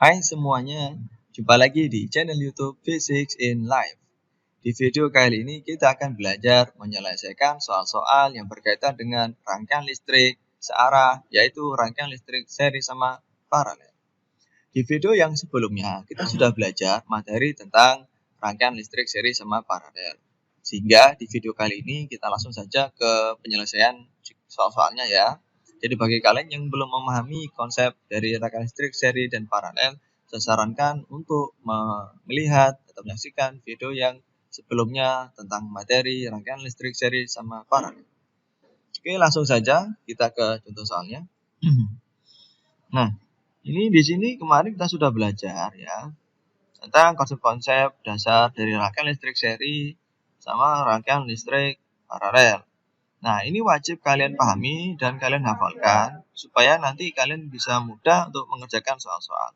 Hai semuanya, jumpa lagi di channel YouTube Physics in Life. Di video kali ini kita akan belajar menyelesaikan soal-soal yang berkaitan dengan rangkaian listrik searah, yaitu rangkaian listrik seri sama paralel. Di video yang sebelumnya kita sudah belajar materi tentang rangkaian listrik seri sama paralel. Sehingga di video kali ini kita langsung saja ke penyelesaian soal-soalnya ya. Jadi bagi kalian yang belum memahami konsep dari rangkaian listrik seri dan paralel, saya sarankan untuk melihat atau menyaksikan video yang sebelumnya tentang materi rangkaian listrik seri sama paralel. Oke, langsung saja kita ke contoh soalnya. Nah, ini di sini kemarin kita sudah belajar ya tentang konsep-konsep dasar dari rangkaian listrik seri sama rangkaian listrik paralel. Nah, ini wajib kalian pahami dan kalian hafalkan supaya nanti kalian bisa mudah untuk mengerjakan soal-soal.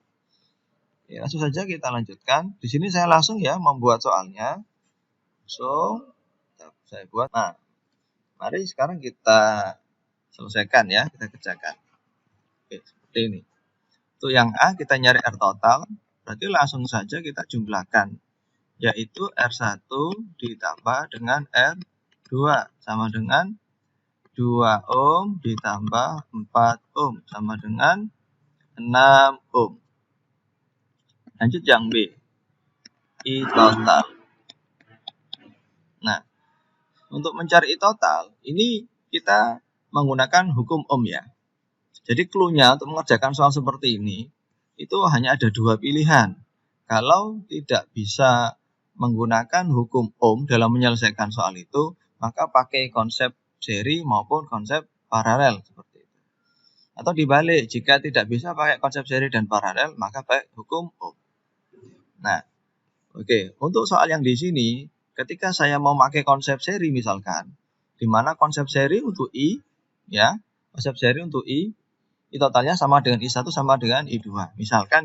Ya, langsung saja kita lanjutkan. Di sini saya langsung ya membuat soalnya. Saya buat. Nah, mari sekarang kita selesaikan ya, kita kerjakan. Oke, seperti ini. Untuk yang A kita nyari R total, berarti langsung saja kita jumlahkan, yaitu R1 ditambah dengan R2 sama dengan 2 ohm ditambah 4 ohm sama dengan 6 ohm. Lanjut yang B, I total. Nah, untuk mencari I total, ini kita menggunakan hukum ohm ya. Jadi clue-nya untuk mengerjakan soal seperti ini, itu hanya ada dua pilihan. Kalau tidak bisa menggunakan hukum ohm dalam menyelesaikan soal itu, maka pakai konsep seri maupun konsep paralel seperti itu. Atau dibalik, jika tidak bisa pakai konsep seri dan paralel, maka pakai hukum ohm. Nah, oke, untuk soal yang di sini, ketika saya mau pakai konsep seri misalkan, di mana konsep seri untuk I, ya, konsep seri untuk I totalnya sama dengan I1 sama dengan I2. Misalkan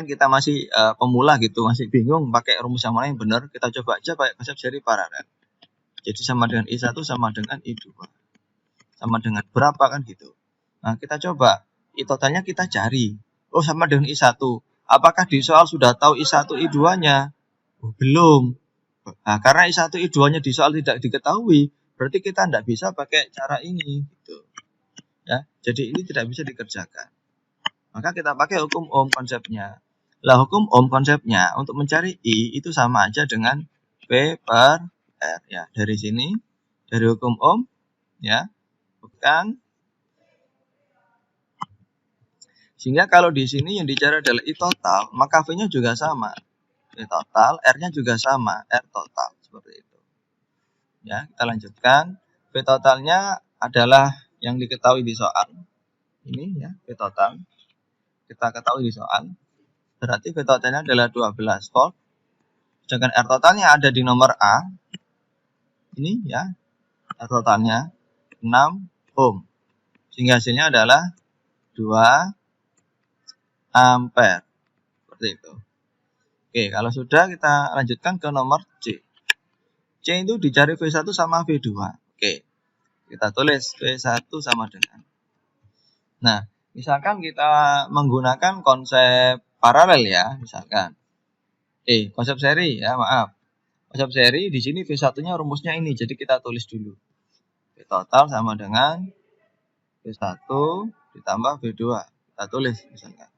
kita masih pemula gitu, masih bingung pakai rumus yang mana yang benar, kita coba aja pakai konsep seri paralel. Jadi sama dengan I1 sama dengan I2. Sama dengan berapa kan gitu. Nah, kita coba I totalnya kita cari. Oh, sama dengan I1. Apakah di soal sudah tahu I1 I2-nya? Oh, belum. Nah, karena I1 I2-nya di soal tidak diketahui, berarti kita tidak bisa pakai cara ini gitu. Ya, jadi ini tidak bisa dikerjakan. Maka kita pakai hukum ohm konsepnya. Lah hukum ohm konsepnya untuk mencari I itu sama aja dengan P per R ya. Dari sini, dari hukum ohm ya, bukan. Sehingga kalau di sini yang dicari adalah I total, maka V-nya juga sama. I total, R-nya juga sama, R total seperti itu. Ya, kita lanjutkan. V totalnya adalah yang diketahui di soal. Ini ya, V total. Kita ketahui di soal. Berarti V totalnya adalah 12 volt. Sedangkan R totalnya ada di nomor A. Ini ya, R totalnya 6 ohm. Sehingga hasilnya adalah 2 ampere. Seperti itu. Oke, kalau sudah kita lanjutkan ke nomor C. C itu dicari V1 sama V2. Oke, kita tulis V1 sama dengan. Nah, misalkan kita menggunakan konsep paralel ya, misalkan. Konsep seri ya, maaf. Konsep seri di sini V1-nya rumusnya ini, jadi kita tulis dulu. V total sama dengan V1 ditambah V2. Kita tulis misalkan.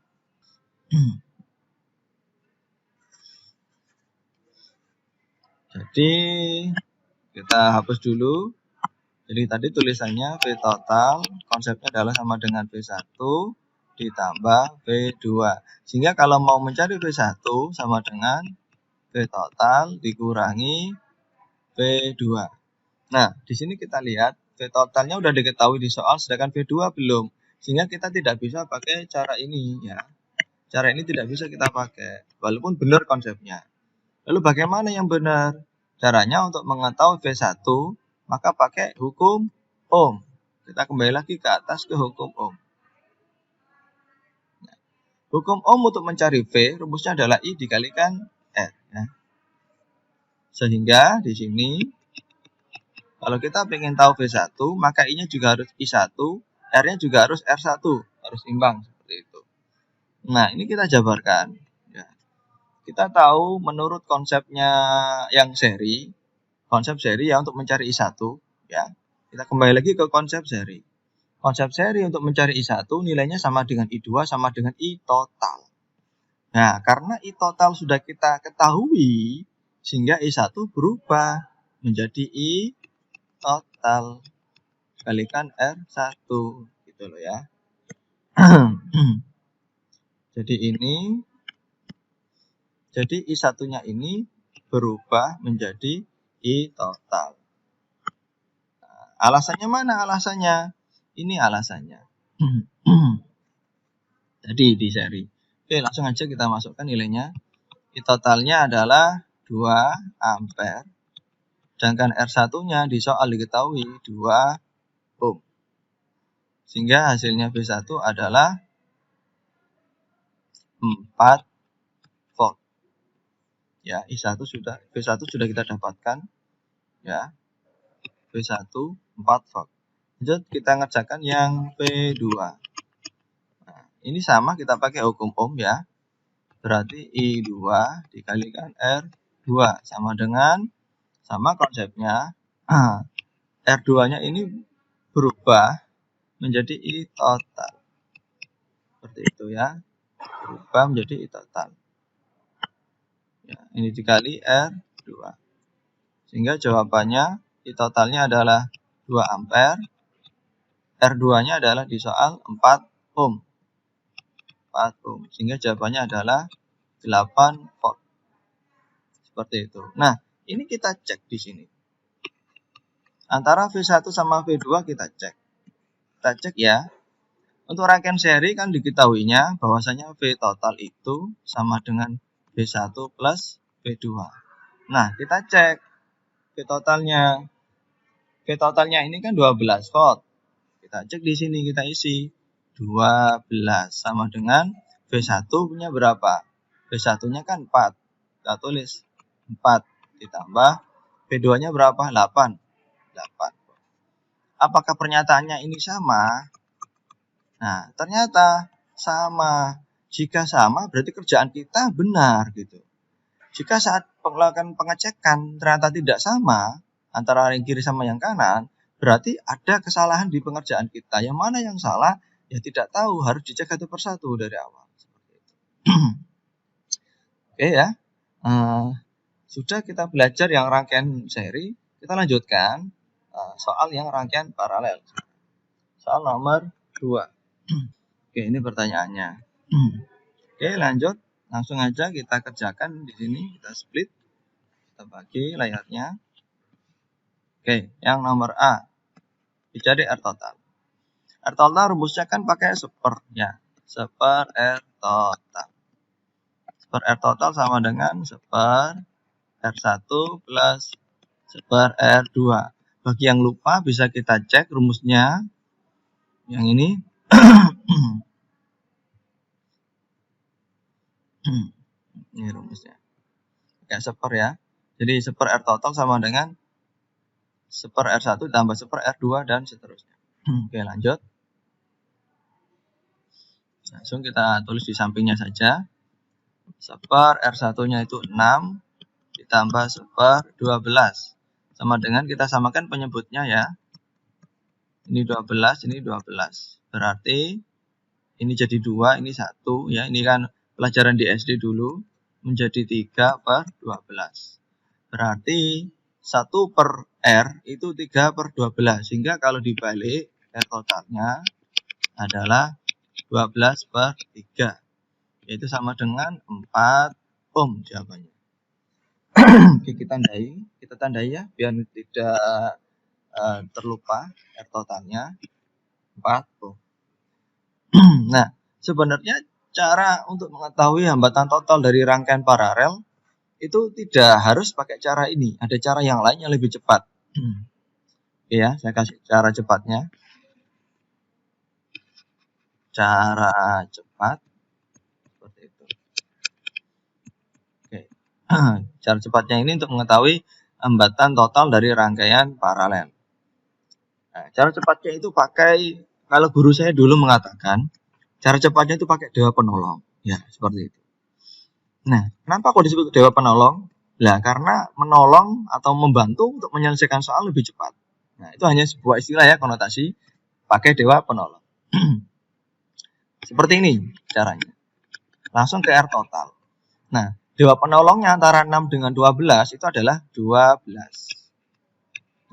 Jadi kita hapus dulu. Jadi tadi tulisannya V total, konsepnya adalah sama dengan V1 ditambah V2. Sehingga kalau mau mencari V1 sama dengan V total dikurangi V2. Nah, di sini kita lihat V totalnya udah diketahui di soal, sedangkan V2 belum. Sehingga kita tidak bisa pakai cara ini ya. Cara ini tidak bisa kita pakai, walaupun benar konsepnya. Lalu bagaimana yang benar? Caranya untuk mengetahui V1, maka pakai hukum ohm. Kita kembali lagi ke atas ke hukum ohm. Nah, hukum ohm untuk mencari V, rumusnya adalah I dikalikan R. Ya. Sehingga di sini, kalau kita ingin tahu V1, maka I-nya juga harus I1, R-nya juga harus R1. Harus imbang seperti itu. Nah, ini kita jabarkan. Ya. Kita tahu menurut konsepnya yang seri, konsep seri ya untuk mencari I1, ya. Kita kembali lagi ke konsep seri. Konsep seri untuk mencari I1 nilainya sama dengan I2 sama dengan I total. Nah, karena I total sudah kita ketahui, sehingga I1 berubah menjadi I total kalikan R1 gitu loh ya. Jadi I1-nya ini berubah menjadi I total. Nah, alasannya mana alasannya? Ini alasannya. Jadi di seri. Oke, langsung aja kita masukkan nilainya. I totalnya adalah 2 ampere. Sedangkan R1-nya di soal diketahui 2 ohm. Sehingga hasilnya V1 adalah 4 volt. Ya, V1 sudah kita dapatkan. Ya. V1 4 volt. Lanjut kita ngerjakan yang V2. Nah, ini sama kita pakai hukum ohm ya. Berarti I2 dikalikan R2 sama konsepnya. R2-nya ini berubah menjadi I total. Seperti itu ya. Berubah menjadi I total. Ya, ini dikali R2. Sehingga jawabannya I totalnya adalah 2 ampere. R2-nya adalah di soal 4 ohm. 4 ohm. Sehingga jawabannya adalah 8 volt. Seperti itu. Nah, ini kita cek di sini. Antara V1 sama V2 kita cek. Kita cek ya. Untuk rangkaian seri kan diketahuinya bahwasanya V total itu sama dengan V1 plus V2. Nah, kita cek V totalnya. V totalnya ini kan 12 volt. Kita cek di sini, kita isi 12 sama dengan V1 punya berapa? V1-nya kan 4. Kita tulis 4 ditambah V2-nya berapa? 8. Apakah pernyataannya ini sama? Nah, ternyata sama. Jika sama, berarti kerjaan kita benar gitu. Jika saat melakukan pengecekan ternyata tidak sama antara yang kiri sama yang kanan, berarti ada kesalahan di pengerjaan kita. Yang mana yang salah? Ya tidak tahu, harus dicek satu persatu dari awal. Seperti itu. Oke ya. Sudah kita belajar yang rangkaian seri, kita lanjutkan soal yang rangkaian paralel. Soal nomor 2. Oke, ini pertanyaannya. Oke, lanjut. Langsung aja kita kerjakan di sini. Kita split. Kita bagi layarnya. Oke, yang nomor A. Dicari R total. R total rumusnya kan pakai super ya. Super R total. Super R total sama dengan super R1 plus super R2. Bagi yang lupa bisa kita cek rumusnya. Yang ini. Ini rumusnya. Kayak super ya. Jadi super R total sama dengan super R1 tambah super R2 dan seterusnya. Oke, lanjut. Langsung kita tulis di sampingnya saja. Super R1-nya itu 6 ditambah super 12. Sama dengan kita samakan penyebutnya ya. Ini 12, ini 12. Berarti ini jadi 2, ini 1 ya. Ini kan pelajaran di SD dulu menjadi 3 per 12. Berarti 1 per R itu 3 per 12. Sehingga kalau dibalik R totalnya adalah 12 per 3. Yaitu sama dengan 4 ohm jawabannya. Oke, kita tandai ya biar tidak terlupa R totalnya 4 ohm. Nah, sebenarnya cara untuk mengetahui hambatan total dari rangkaian paralel itu tidak harus pakai cara ini. Ada cara yang lain yang lebih cepat. Oke ya, saya kasih cara cepatnya. Cara cepat seperti itu. Oke. Cara cepatnya ini untuk mengetahui hambatan total dari rangkaian paralel. Nah, cara cepatnya itu pakai, kalau guru saya dulu mengatakan, cara cepatnya itu pakai dewa penolong. Ya, seperti itu. Nah, kenapa kok disebut dewa penolong? Nah, karena menolong atau membantu untuk menyelesaikan soal lebih cepat. Nah, itu hanya sebuah istilah ya, konotasi pakai dewa penolong. Seperti ini caranya. Langsung ke R total. Nah, dewa penolongnya antara 6 dengan 12 itu adalah 12.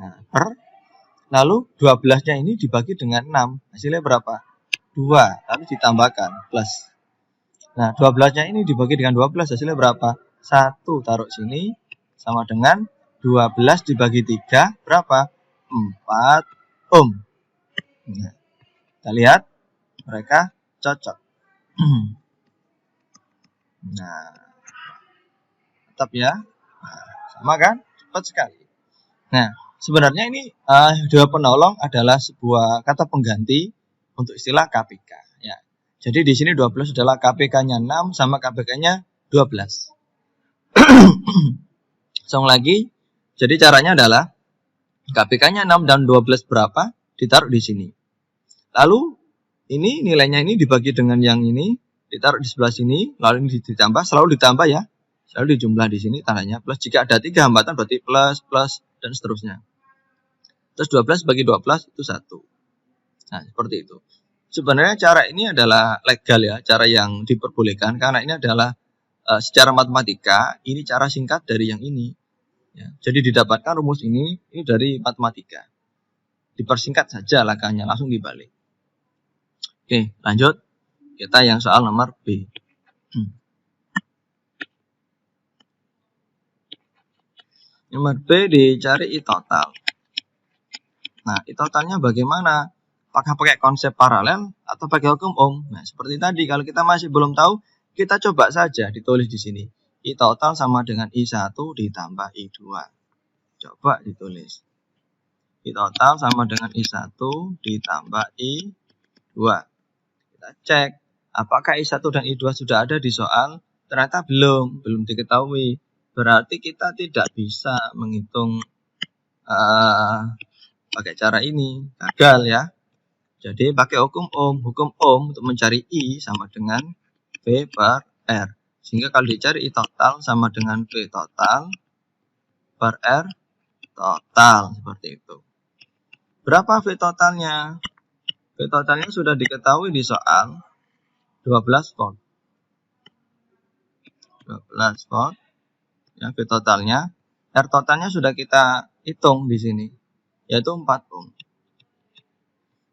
Nah, lalu 12-nya ini dibagi dengan 6. Hasilnya berapa? 2, tapi ditambahkan plus. Nah, 12-nya ini dibagi dengan 12 hasilnya berapa? 1 taruh sini sama dengan 12 dibagi 3 berapa? 4 ohm. Nah, kita lihat mereka cocok. Nah, tetap ya. Nah, sama kan? Cepat sekali. Nah, sebenarnya ini dewa penolong adalah sebuah kata pengganti untuk istilah KPK. Ya. Jadi di sini 12 adalah KPK-nya 6 sama KPK-nya 12. Langsung lagi. Jadi caranya adalah KPK-nya 6 dan 12 berapa? Ditaruh di sini. Lalu ini nilainya ini dibagi dengan yang ini, ditaruh di sebelah sini, lalu ini ditambah, selalu ditambah ya. Selalu dijumlah di sini tandanya plus. Jika ada 3 hambatan berarti plus, plus, dan seterusnya. Terus 12 bagi 12 itu 1. Nah, seperti itu. Sebenarnya cara ini adalah legal ya, cara yang diperbolehkan karena ini adalah secara matematika, ini cara singkat dari yang ini. Ya, jadi didapatkan rumus ini dari matematika. Dipersingkat saja langkahnya, langsung dibalik. Oke, lanjut. Kita yang soal nomor B. Nomor B dicari I total. Nah, I totalnya bagaimana? Apakah pakai konsep paralel atau pakai hukum Ohm? Nah, seperti tadi, kalau kita masih belum tahu, kita coba saja ditulis di sini. I total sama dengan I1 ditambah I2. Coba ditulis. I total sama dengan I1 ditambah I2. Kita cek, apakah I1 dan I2 sudah ada di soal? Ternyata belum diketahui. Berarti kita tidak bisa menghitung pakai cara ini, gagal ya. Jadi pakai hukum Ohm. Hukum Ohm untuk mencari I sama dengan V per R. Sehingga kalau dicari I total sama dengan V total per R total. Seperti itu. Berapa V totalnya? V totalnya sudah diketahui di soal 12 volt. 12 volt. Ya, V totalnya. R totalnya sudah kita hitung di sini. Yaitu 4 ohm.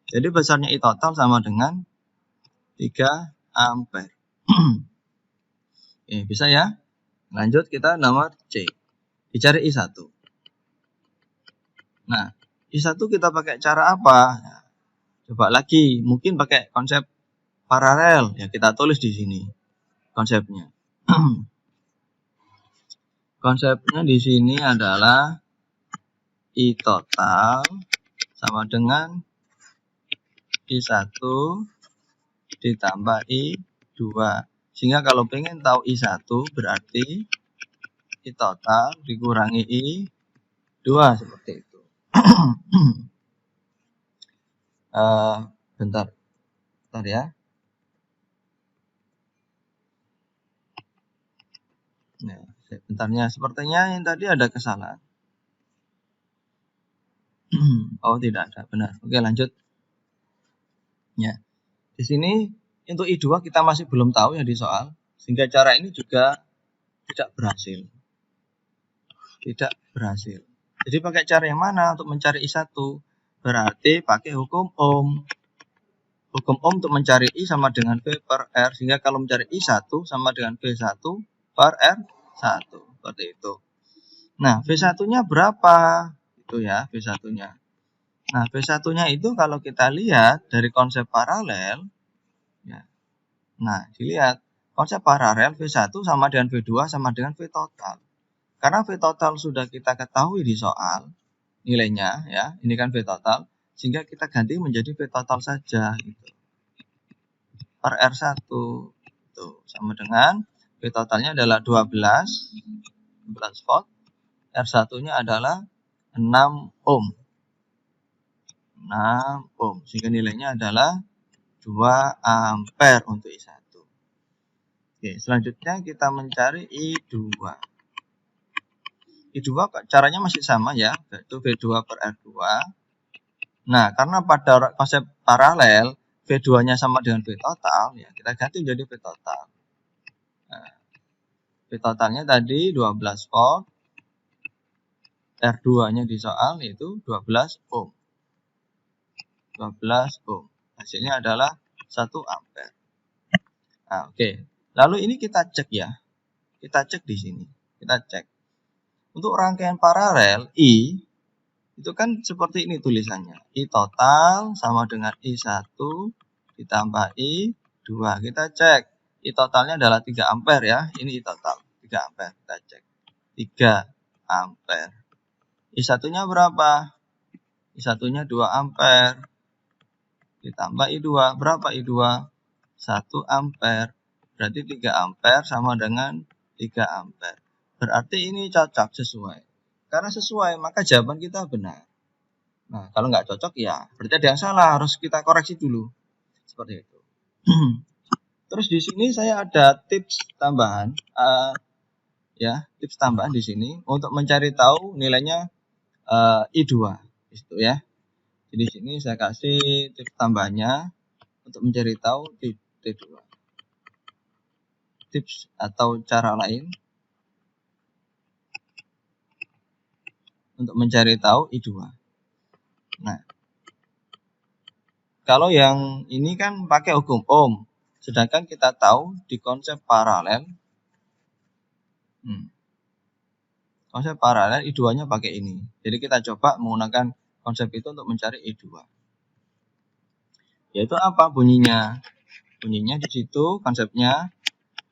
Jadi besarnya I total sama dengan 3 ampere. Oke, bisa ya? Lanjut kita nomor C. Dicari I1. Nah, I1 kita pakai cara apa? Nah, coba lagi, mungkin pakai konsep paralel. Ya, kita tulis di sini konsepnya. Konsepnya di sini adalah I total sama dengan I1 ditambah I2. Sehingga kalau pengen tahu I1 berarti I total dikurangi I2 seperti itu. Bentar ya. Nah, bentarnya, sepertinya yang tadi ada kesalahan. Oh, tidak ada, benar. Oke, lanjut. Ya, di sini untuk I2 kita masih belum tahu ya di soal, sehingga cara ini juga tidak berhasil. Jadi pakai cara yang mana untuk mencari I1? Berarti pakai hukum Ohm. Hukum Ohm untuk mencari I sama dengan V per R. Sehingga kalau mencari I1 sama dengan V1 per R1. Seperti itu. Nah, V1-nya berapa? Itu ya, V1-nya. Nah, V1-nya itu kalau kita lihat dari konsep paralel, ya. Nah, dilihat. Konsep paralel V1 sama dengan V2 sama dengan V total. Karena V total sudah kita ketahui di soal nilainya, ya. Ini kan V total, sehingga kita ganti menjadi V total saja gitu. Per R1 itu sama dengan V totalnya adalah 12 volt. R1-nya adalah 6 ohm. 6 ohm. Sehingga nilainya adalah 2 ampere untuk I1. Oke, selanjutnya kita mencari I2. I2 caranya masih sama ya, yaitu V2 per R2. Nah, karena pada konsep paralel, V2-nya sama dengan V total, ya kita ganti menjadi V total. Nah, V totalnya tadi 12 volt, R2-nya di soal yaitu 12 ohm. 12 ohm. Hasilnya adalah 1 ampere. Nah, oke. Lalu ini kita cek ya. Kita cek di sini. Kita cek. Untuk rangkaian paralel I itu kan seperti ini tulisannya. I total sama dengan I1 ditambah I2. Kita cek. I totalnya adalah 3 ampere ya. Ini I total 3 ampere. Kita cek. 3 ampere. I1-nya berapa? I1-nya 2 ampere. Ditambah I2. Berapa I2? 1 ampere. Berarti 3 ampere sama dengan 3 ampere. Berarti ini cocok, sesuai. Karena sesuai, maka jawaban kita benar. Nah, kalau nggak cocok ya berarti ada yang salah, harus kita koreksi dulu. Seperti itu. Terus di sini saya ada tips tambahan, tips tambahan di sini untuk mencari tahu nilainya I2 itu ya. Jadi di sini saya kasih tips tambahannya untuk mencari tahu T2. Tips atau cara lain untuk mencari tahu I2. Nah, kalau yang ini kan pakai hukum Ohm, sedangkan kita tahu di konsep paralel, konsep paralel I2-nya pakai ini. Jadi kita coba menggunakan konsep itu untuk mencari I2. Yaitu apa bunyinya? Bunyinya di situ konsepnya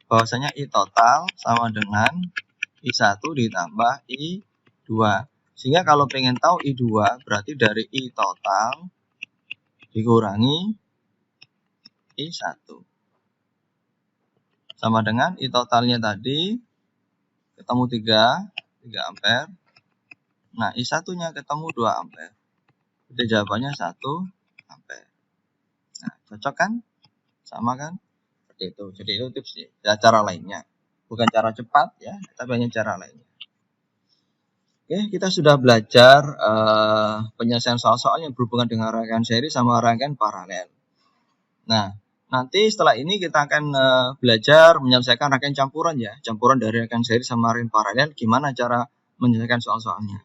bahwasanya I total sama dengan I1 ditambah I2. Sehingga kalau pengen tahu I2 berarti dari I total dikurangi I1. Sama dengan I totalnya tadi ketemu 3 ampere. Nah, I1-nya ketemu 2 ampere. Jadi jawabannya 1 ampere. Nah, cocok kan? Sama kan? Seperti itu. Jadi itu tips ya, cara lainnya. Bukan cara cepat ya, tapi hanya cara lainnya. Oke, kita sudah belajar penyelesaian soal-soal yang berhubungan dengan rangkaian seri sama rangkaian paralel. Nah, nanti setelah ini kita akan belajar menyelesaikan rangkaian campuran ya. Campuran dari rangkaian seri sama rangkaian paralel, gimana cara menyelesaikan soal-soalnya.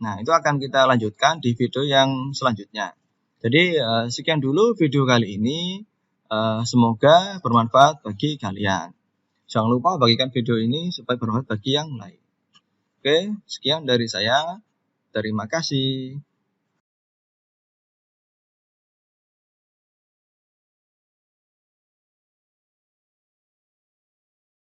Nah, itu akan kita lanjutkan di video yang selanjutnya. Jadi, sekian dulu video kali ini. Semoga bermanfaat bagi kalian. Jangan lupa bagikan video ini supaya bermanfaat bagi yang lain. Oke, sekian dari saya. Terima kasih.